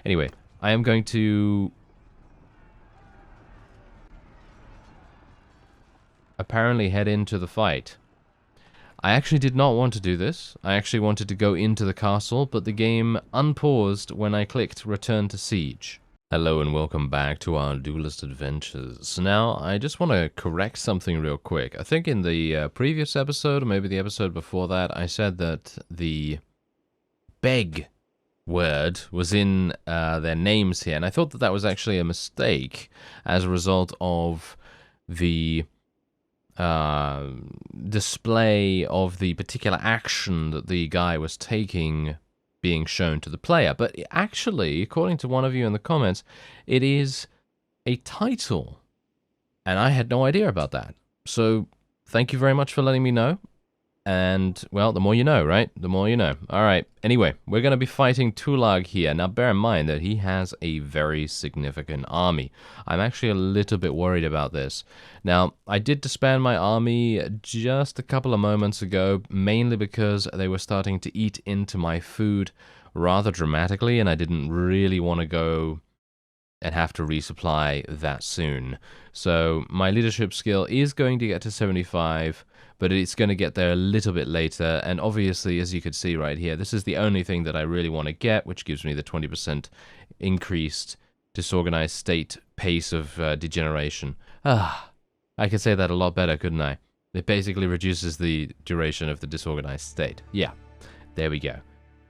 Anyway, I am going to apparently head into the fight. I actually did not want to do this. I actually wanted to go into the castle, but the game unpaused when I clicked Return to Siege. Hello and welcome back to our Duelist adventures. Now, I just want to correct something real quick. I think in the previous episode, or maybe the episode before that, I said that the beg word was in their names here, and I thought that that was actually a mistake as a result of the display of the particular action that the guy was taking being shown to the player. But actually, according to one of you in the comments, it is a title, and I had no idea about that. So thank you very much for letting me know. And, well, the more you know, right? The more you know. Alright, anyway, we're going to be fighting Tulag here. Now, bear in mind that he has a very significant army. I'm actually a little bit worried about this. Now, I did disband my army just a couple of moments ago, mainly because they were starting to eat into my food rather dramatically, and I didn't really want to go and have to resupply that soon. So, my leadership skill is going to get to 75, but it's going to get there a little bit later, and obviously, as you can see right here, this is the only thing that I really want to get, which gives me the 20% increased disorganized state pace of degeneration. I could say that a lot better, couldn't I? It basically reduces the duration of the disorganized state. Yeah, there we go.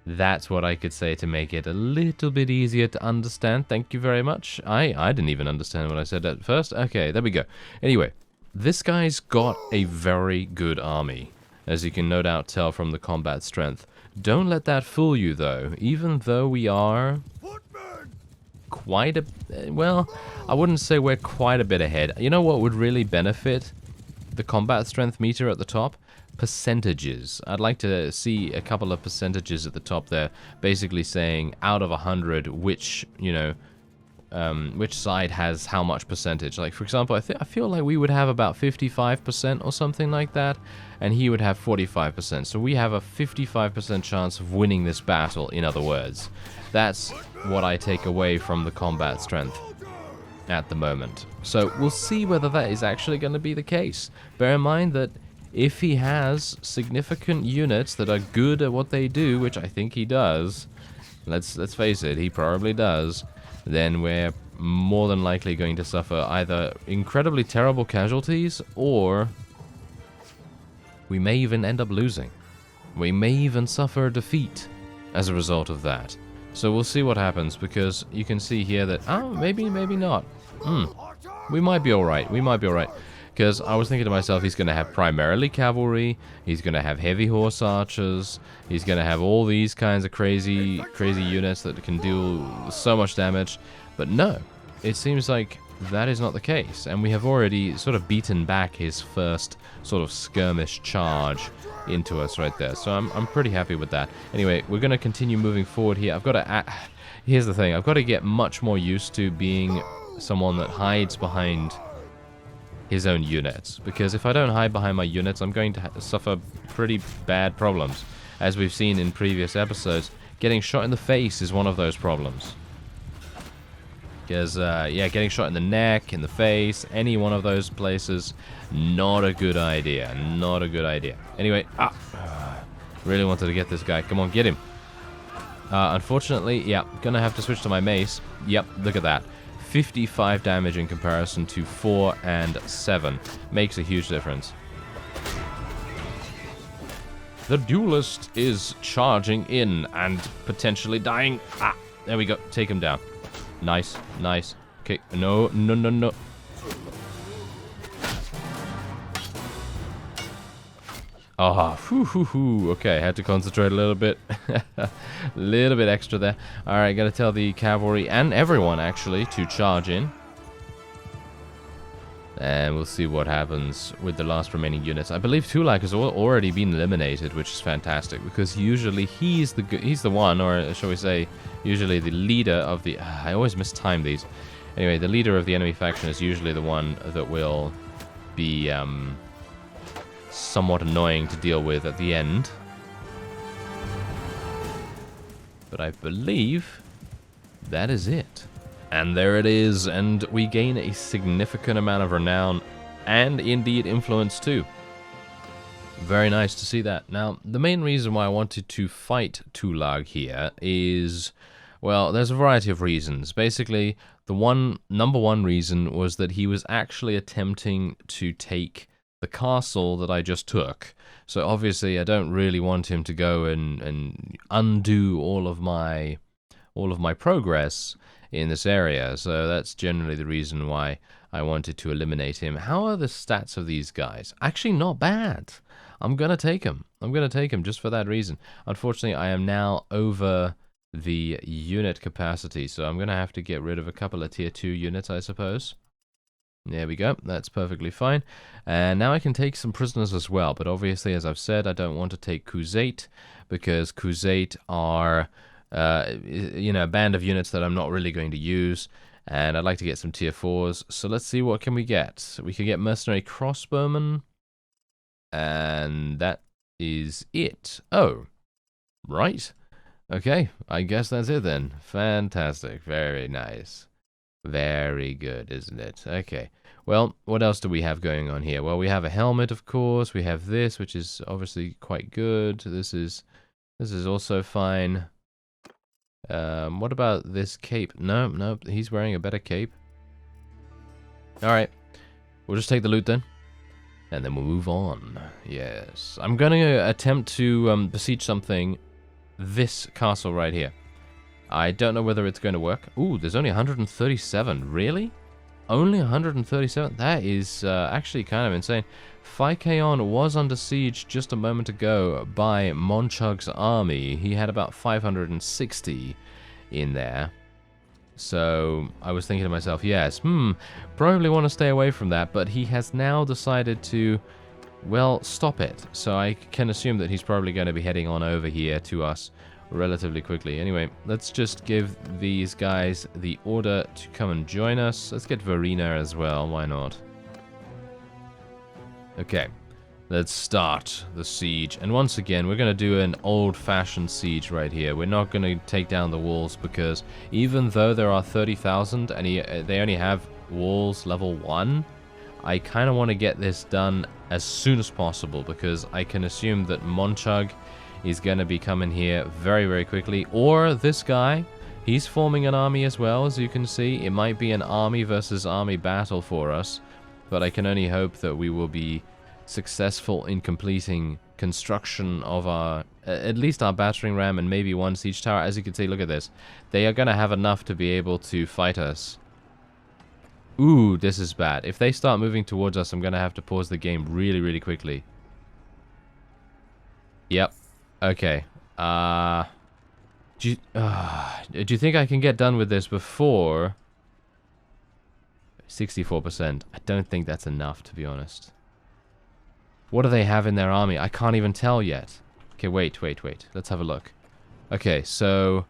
That's what I could say to make it a little bit easier to understand. Thank you very much. I didn't even understand what I said at first. Okay, there we go. Anyway, this guy's got a very good army, as you can no doubt tell from the combat strength. Don't let that fool you, though. Even though we are quite a... well, I wouldn't say we're quite a bit ahead. You know what would really benefit the combat strength meter at the top? Percentages. I'd like to see a couple of percentages at the top there, basically saying out of 100 which, you know, which side has how much percentage. Like, for example, I feel like we would have about 55% or something like that, and he would have 45%. So we have a 55% chance of winning this battle, in other words. That's what I take away from the combat strength at the moment. So we'll see whether that is actually going to be the case. Bear in mind that if he has significant units that are good at what they do, which I think he does, let's face it, he probably does, then we're more than likely going to suffer either incredibly terrible casualties, or we may even end up losing. We may even suffer a defeat as a result of that. So we'll see what happens, because you can see here that, maybe not. We might be alright, Because I was thinking to myself, he's going to have primarily cavalry, he's going to have heavy horse archers, he's going to have all these kinds of crazy units that can do so much damage. But no, it seems like that is not the case, and we have already sort of beaten back his first sort of skirmish charge into us right there. So I'm pretty happy with that. Anyway, we're going to continue moving forward here. I've got to... here's the thing, I've got to get much more used to being someone that hides behind his own units, because if I don't hide behind my units, I'm going to suffer pretty bad problems. As we've seen in previous episodes, getting shot in the face is one of those problems. Because, yeah, getting shot in the neck, in the face, any one of those places, not a good idea. Not a good idea. Anyway, really wanted to get this guy. Come on, get him. Unfortunately, yeah, gonna have to switch to my mace. Yep, look at that. 55 damage in comparison to 4 and 7. Makes a huge difference. The Duelist is charging in and potentially dying. There we go. Take him down. Nice, nice. Okay, no. Okay, had to concentrate a little bit. A little bit extra there. Alright, gotta tell the cavalry and everyone, actually, to charge in. And we'll see what happens with the last remaining units. I believe Tulag has already been eliminated, which is fantastic, because usually he's the one, or shall we say, usually the leader of the... I always mistime these. Anyway, the leader of the enemy faction is usually the one that will be somewhat annoying to deal with at the end. But I believe that is it. And there it is, and we gain a significant amount of renown, and indeed influence too. Very nice to see that. Now, the main reason why I wanted to fight Tulag here is, well, there's a variety of reasons. Basically, the number one reason was that he was actually attempting to take the castle that I just took. So obviously, I don't really want him to go and undo all of my progress in this area. So that's generally the reason why I wanted to eliminate him. How are the stats of these guys? Actually, not bad. I'm going to take him. I'm going to take him just for that reason. Unfortunately, I am now over the unit capacity, so I'm going to have to get rid of a couple of tier 2 units, I suppose. There we go. That's perfectly fine. And now I can take some prisoners as well, but obviously, as I've said, I don't want to take Khuzait, because Khuzait are, a band of units that I'm not really going to use, and I'd like to get some tier 4s. So let's see, what can we get? We can get Mercenary Crossbowmen, and that is it. Oh, right. Okay, I guess that's it then. Fantastic. Very nice. Very good, isn't it? Okay. Well, what else do we have going on here? Well, we have a helmet, of course. We have this, which is obviously quite good. This is also fine. What about this cape? No, he's wearing a better cape. Alright. We'll just take the loot then. And then we'll move on. Yes. I'm going to attempt to besiege something. This castle right here. I don't know whether it's going to work. Ooh, there's only 137. Really? Only 137? That is actually kind of insane. Phykeon was under siege just a moment ago by Monchug's army. He had about 560 in there. So I was thinking to myself, yes, probably want to stay away from that. But he has now decided to, well, stop it. So I can assume that he's probably going to be heading on over here to us relatively quickly. Anyway, let's just give these guys the order to come and join us. Let's get Verena as well, why not? Okay, let's start the siege. And once again, we're going to do an old-fashioned siege right here. We're not going to take down the walls, because even though there are 30,000 and they only have walls level 1, I kind of want to get this done as soon as possible, because I can assume that Monchug is going to be coming here very, very quickly. Or this guy, he's forming an army as well, as you can see. It might be an army versus army battle for us, but I can only hope that we will be successful in completing construction of our, at least our battering ram and maybe one siege tower. As you can see, look at this. They are going to have enough to be able to fight us. Ooh, this is bad. If they start moving towards us, I'm going to have to pause the game really, really quickly. Yep. Okay. Do you think I can get done with this before 64%? I don't think that's enough, to be honest. What do they have in their army? I can't even tell yet. Okay, wait. Let's have a look. Okay, so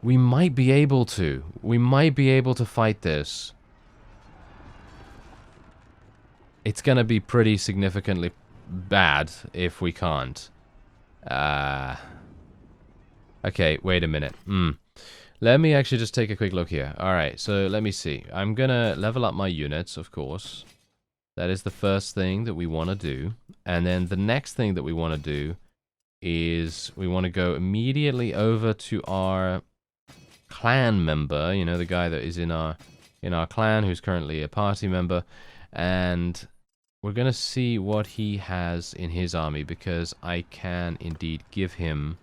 we might be able to. We might be able to fight this. It's gonna be pretty significantly bad if we can't. Okay, wait a minute. Let me actually just take a quick look here. Alright, so let me see. I'm gonna level up my units, of course. That is the first thing that we want to do. And then the next thing that we want to do is we want to go immediately over to our clan member, you know, the guy that is in our clan, who's currently a party member, and we're going to see what he has in his army, because I can indeed give him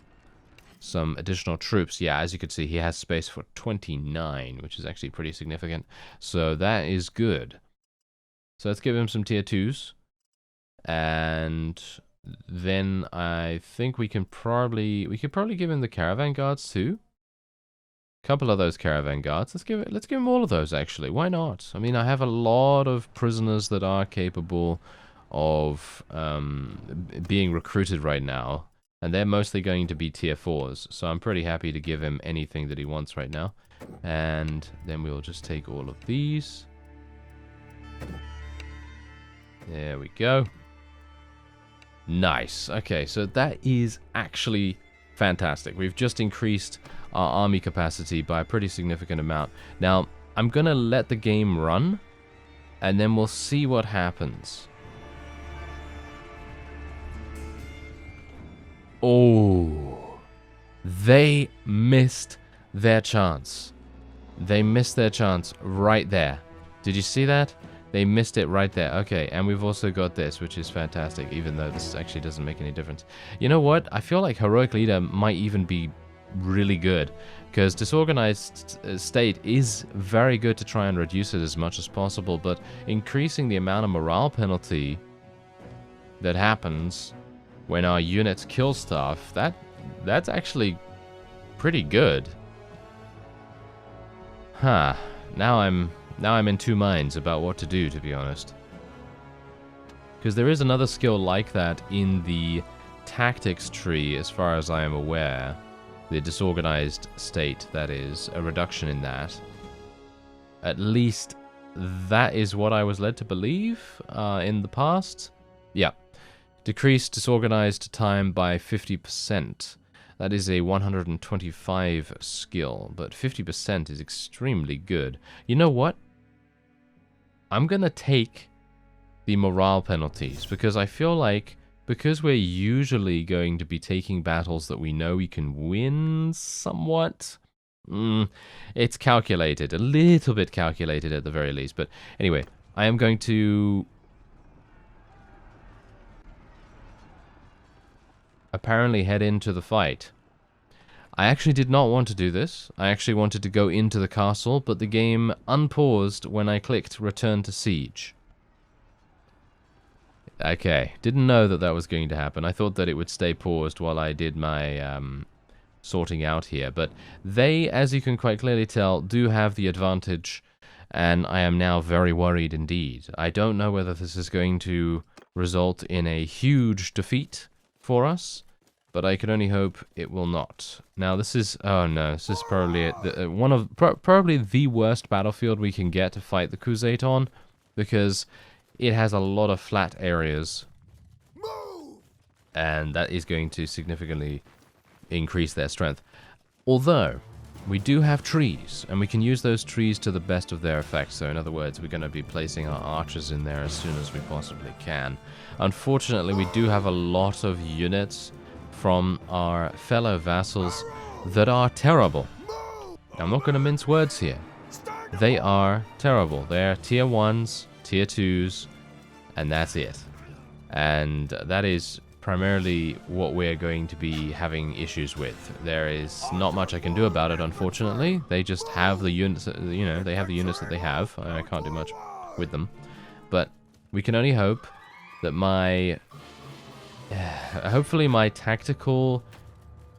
some additional troops. Yeah, as you can see, he has space for 29, which is actually pretty significant. So that is good. So let's give him some tier 2s. And then I think we could probably give him the caravan guards too. A couple of those caravan guards. Let's give him all of those, actually. Why not? I mean, I have a lot of prisoners that are capable of being recruited right now, and they're mostly going to be tier 4s. So I'm pretty happy to give him anything that he wants right now. And then we'll just take all of these. There we go. Nice. Okay, so that is actually fantastic. We've just increased our army capacity by a pretty significant amount. Now, I'm going to let the game run, and then we'll see what happens. Oh, they missed their chance. They missed their chance right there. Did you see that? They missed it right there. Okay, and we've also got this, which is fantastic, even though this actually doesn't make any difference. You know what? I feel like Heroic Leader might even be really good, because Disorganized State is very good to try and reduce it as much as possible, but increasing the amount of morale penalty that happens when our units kill stuff, that's actually pretty good. Huh. Now I'm in two minds about what to do, to be honest. Because there is another skill like that in the tactics tree, as far as I am aware. The disorganized state, that is, a reduction in that. At least that is what I was led to believe in the past. Yeah. Decrease disorganized time by 50%. That is a 125 skill, but 50% is extremely good. You know what? I'm gonna take the morale penalties, because I feel like, because we're usually going to be taking battles that we know we can win somewhat, it's calculated, a little bit calculated at the very least. But anyway, I am going to apparently head into the fight. I actually did not want to do this. I actually wanted to go into the castle, but the game unpaused when I clicked Return to Siege. Okay, didn't know that that was going to happen. I thought that it would stay paused while I did my sorting out here. But they, as you can quite clearly tell, do have the advantage, and I am now very worried indeed. I don't know whether this is going to result in a huge defeat for us, but I can only hope it will not. Now this is, oh no, this is probably one of probably the worst battlefield we can get to fight the Crusade on, because it has a lot of flat areas, and that is going to significantly increase their strength. Although we do have trees, and we can use those trees to the best of their effect. So in other words, we're going to be placing our archers in there as soon as we possibly can. Unfortunately, we do have a lot of units from our fellow vassals that are terrible. I'm not going to mince words here. They are terrible. They're tier 1s, tier 2s, and that's it. And that is primarily what we're going to be having issues with. There is not much I can do about it, unfortunately. They just have the units, you know, they have the units that they have. I can't do much with them. But we can only hope that hopefully my tactical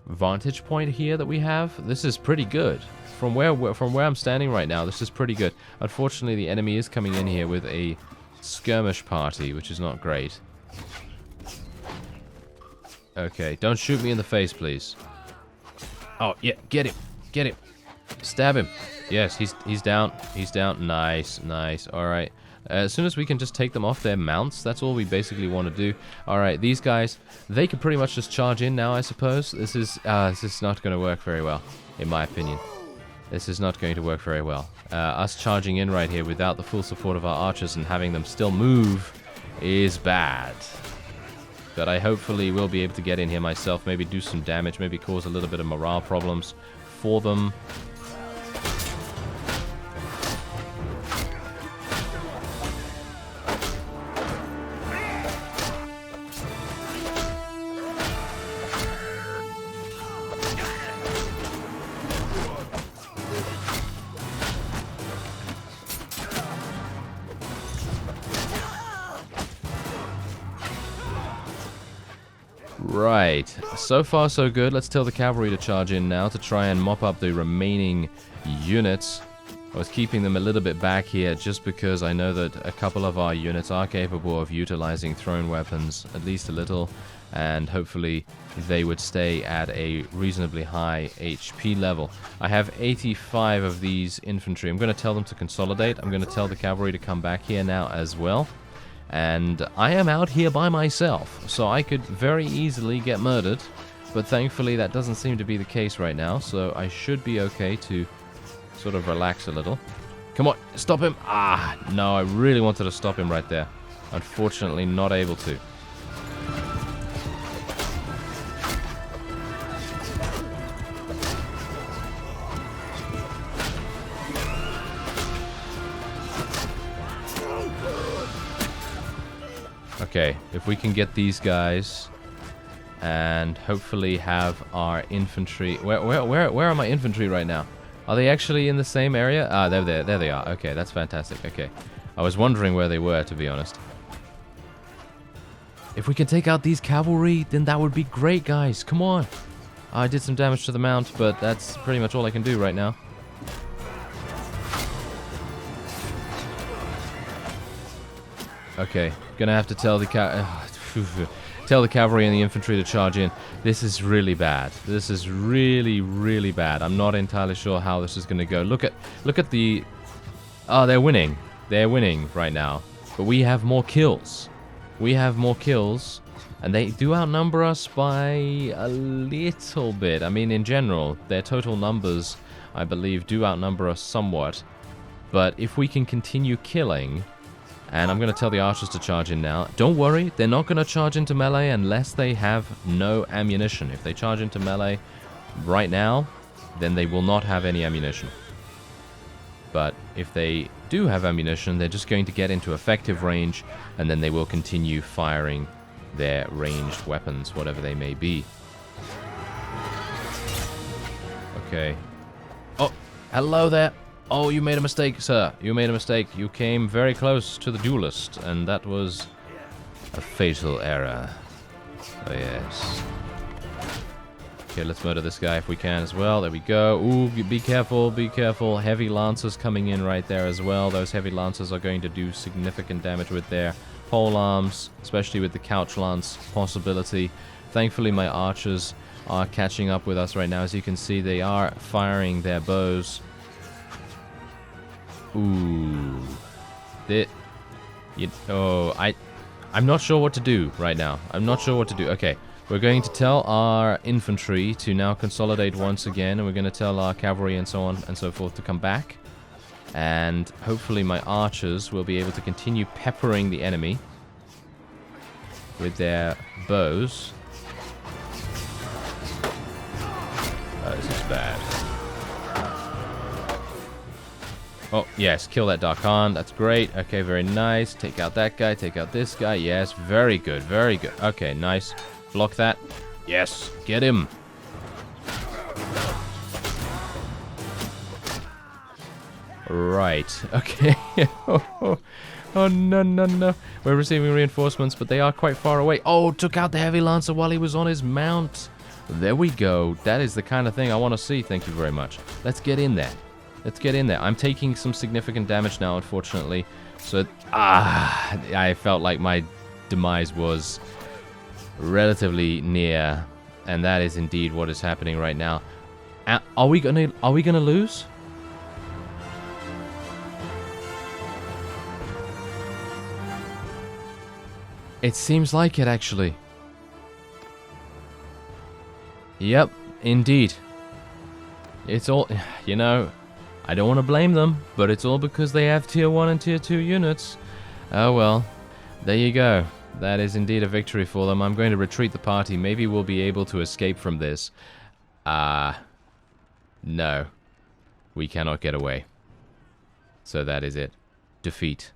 vantage point here that we have, this is pretty good. From where I'm standing right now, this is pretty good. Unfortunately, the enemy is coming in here with a skirmish party, which is not great. Okay, don't shoot me in the face, please. Oh, yeah, get him. Get him. Stab him. Yes, he's down. He's down. Nice, nice. All right. As soon as we can just take them off their mounts, that's all we basically want to do. All right, these guys, they can pretty much just charge in now, I suppose. This is not going to work very well, in my opinion. This is not going to work very well. Us charging in right here without the full support of our archers and having them still move is bad. But I hopefully will be able to get in here myself, maybe do some damage, maybe cause a little bit of morale problems for them. Right, so far so good. Let's tell the cavalry to charge in now to try and mop up the remaining units. I was keeping them a little bit back here just because I know that a couple of our units are capable of utilizing thrown weapons, at least a little, and hopefully they would stay at a reasonably high HP level. I have 85 of these infantry. I'm going to tell them to consolidate. I'm going to tell the cavalry to come back here now as well. And I am out here by myself, so I could very easily get murdered but thankfully that doesn't seem to be the case right now, so I should be okay to sort of relax a little. Come on, stop him! Ah, no, I really wanted to stop him right there. Unfortunately, not able to. Okay, if we can get these guys and hopefully have our infantry... Where are my infantry right now? Are they actually in the same area? Ah, they're there. There they are. Okay, that's fantastic. Okay. I was wondering where they were, to be honest. If we can take out these cavalry, then that would be great, guys. Come on. I did some damage to the mount, but that's pretty much all I can do right now. Okay, gonna have to tell the cavalry and the infantry to charge in. This is really bad. This is really, really bad. I'm not entirely sure how this is gonna go. Look at the... Oh, they're winning. They're winning right now. But we have more kills. We have more kills, and they do outnumber us by a little bit. I mean, in general, their total numbers, I believe, do outnumber us somewhat. But if we can continue killing... And I'm going to tell the archers to charge in now. Don't worry, they're not going to charge into melee unless they have no ammunition. If they charge into melee right now, then they will not have any ammunition. But if they do have ammunition, they're just going to get into effective range, and then they will continue firing their ranged weapons, whatever they may be. Okay. Oh, hello there. Oh, you made a mistake, sir. You made a mistake. You came very close to the Duelist, and that was a fatal error. Oh, yes. Okay, let's murder this guy if we can as well. There we go. Ooh, be careful, be careful. Heavy lancers coming in right there as well. Those heavy lancers are going to do significant damage with their pole arms, especially with the couch lance possibility. Thankfully, my archers are catching up with us right now. As you can see, they are firing their bows. Ooh. I'm not sure what to do right now. I'm not sure what to do. Okay, we're going to tell our infantry to now consolidate once again, and we're going to tell our cavalry and so on and so forth to come back. And hopefully my archers will be able to continue peppering the enemy with their bows. Oh, this is bad. Oh, yes, kill that Dark Khan. That's great. Okay, very nice. Take out that guy. Take out this guy. Yes, very good. Very good. Okay, nice. Block that. Yes, get him. Right. Okay. Oh, no, no, no. We're receiving reinforcements, but they are quite far away. Oh, took out the Heavy Lancer while he was on his mount. There we go. That is the kind of thing I want to see. Thank you very much. Let's get in there. Let's get in there. I'm taking some significant damage now, unfortunately. So, I felt like my demise was relatively near, and that is indeed what is happening right now. Are we gonna lose? It seems like it, actually. Yep, indeed. It's all, you know, I don't want to blame them, but it's all because they have tier 1 and tier 2 units. Oh well, there you go. That is indeed a victory for them. I'm going to retreat the party. Maybe we'll be able to escape from this. No. We cannot get away. So that is it. Defeat.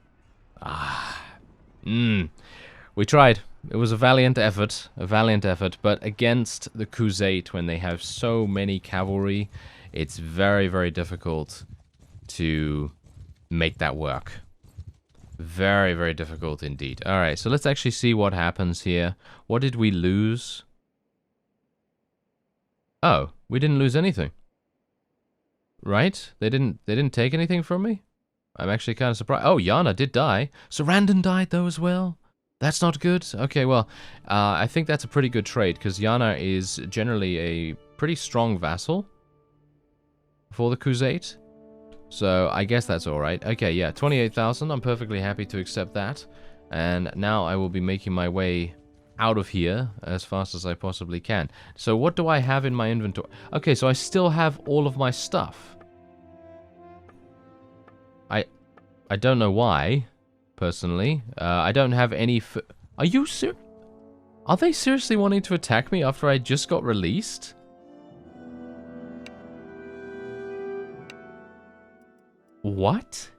We tried. It was a valiant effort, but against the Crusade, when they have so many cavalry, it's very, very difficult to make that work. Very, very difficult indeed. Alright, so let's actually see what happens here. What did we lose? Oh, we didn't lose anything. Right? They didn't take anything from me? I'm actually kind of surprised. Oh, Yana did die. Sarandon died though as well. That's not good. Okay, well, I think that's a pretty good trade, because Yana is generally a pretty strong vassal for the Crusade. So I guess that's alright. Okay, yeah, 28,000. I'm perfectly happy to accept that. And now I will be making my way out of here as fast as I possibly can. So what do I have in my inventory? Okay, so I still have all of my stuff. I don't know why, personally. I don't have any... Are you Are they seriously wanting to attack me after I just got released? What?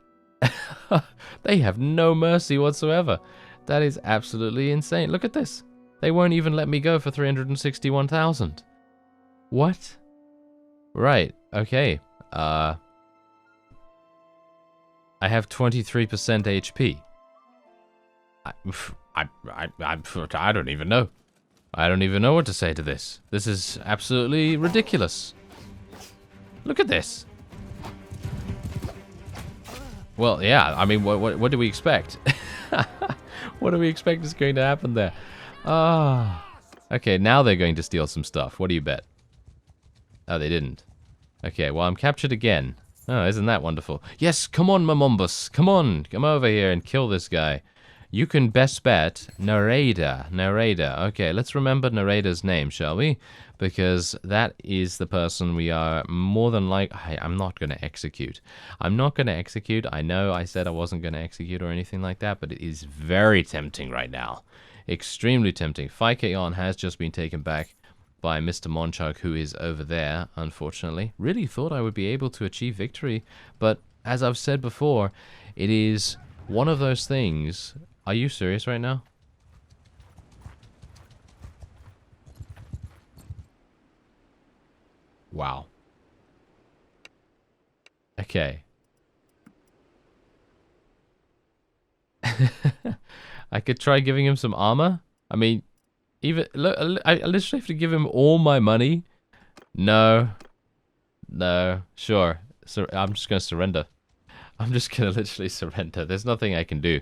They have no mercy whatsoever. That is absolutely insane. Look at this. They won't even let me go for 361,000. What? Right. Okay. I have 23% HP. I don't even know. I don't even know what to say to this. This is absolutely ridiculous. Look at this. Well, yeah, I mean, what do we expect? What do we expect is going to happen there? Okay, now they're going to steal some stuff. What do you bet? Oh, they didn't. Okay, well, I'm captured again. Oh, isn't that wonderful? Yes, come on, Mamombus. Come on, come over here and kill this guy. You can best bet Narada. Okay, let's remember Narada's name, shall we? Because that is the person we are more than I'm not going to execute. I'm not going to execute. I know I said I wasn't going to execute or anything like that, but it is very tempting right now. Extremely tempting. Kegan has just been taken back by Mr. Monchuk, who is over there, unfortunately. Really thought I would be able to achieve victory, but as I've said before, it is one of those things... Are you serious right now? Wow. Okay. I could try giving him some armor. I mean, even look, I literally have to give him all my money. No. Sure. So I'm just gonna surrender. I'm just gonna literally surrender. There's nothing I can do.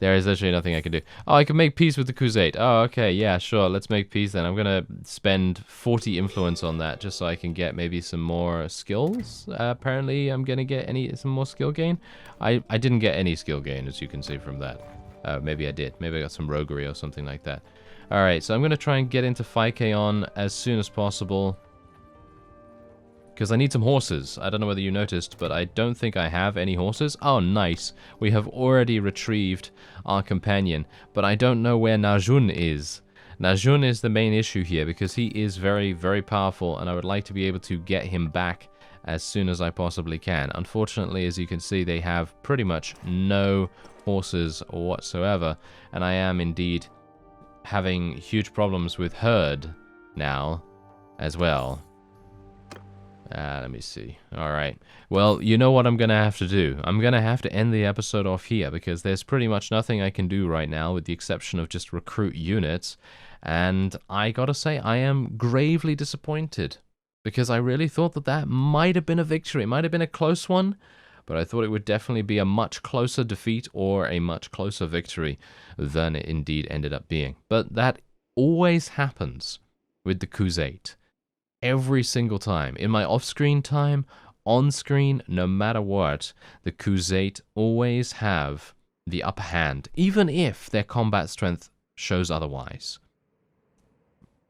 There is literally nothing I can do. Oh, I can make peace with the Crusade. Oh, okay, yeah, sure. Let's make peace then. I'm gonna spend 40 influence on that just so I can get maybe some more skills. Apparently, I'm gonna get some more skill gain. I didn't get any skill gain, as you can see from that. Maybe I did. Maybe I got some roguery or something like that. All right, so I'm gonna try and get into Kegan as soon as possible. Because I need some horses. I don't know whether you noticed, but I don't think I have any horses. Oh, nice. We have already retrieved our companion, but I don't know where Najun is. Najun is the main issue here, because he is very, very powerful, and I would like to be able to get him back as soon as I possibly can. Unfortunately, as you can see, they have pretty much no horses whatsoever, and I am indeed having huge problems with herd now as well. Let me see. Alright. Well, you know what I'm going to have to do. I'm going to have to end the episode off here because there's pretty much nothing I can do right now with the exception of just recruit units. And I gotta say, I am gravely disappointed because I really thought that that might have been a victory. It might have been a close one, but I thought it would definitely be a much closer defeat or a much closer victory than it indeed ended up being. But that always happens with the Crusade. Every single time. In my off-screen time, on-screen, no matter what, the Crusade always have the upper hand, even if their combat strength shows otherwise.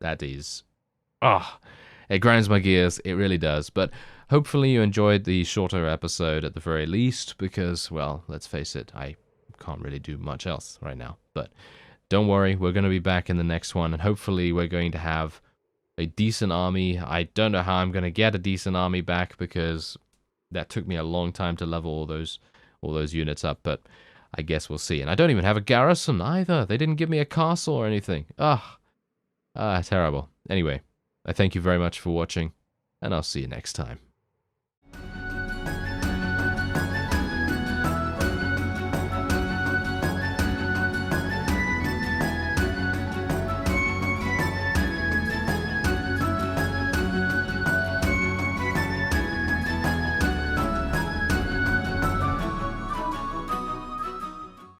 That is... it grinds my gears, it really does. But hopefully you enjoyed the shorter episode at the very least, because, well, let's face it, I can't really do much else right now. But don't worry, we're going to be back in the next one, and hopefully we're going to have a decent army. I don't know how I'm going to get a decent army back because that took me a long time to level all those units up, but I guess we'll see. And I don't even have a garrison either. They didn't give me a castle or anything. Terrible. Anyway, I thank you very much for watching, and I'll see you next time.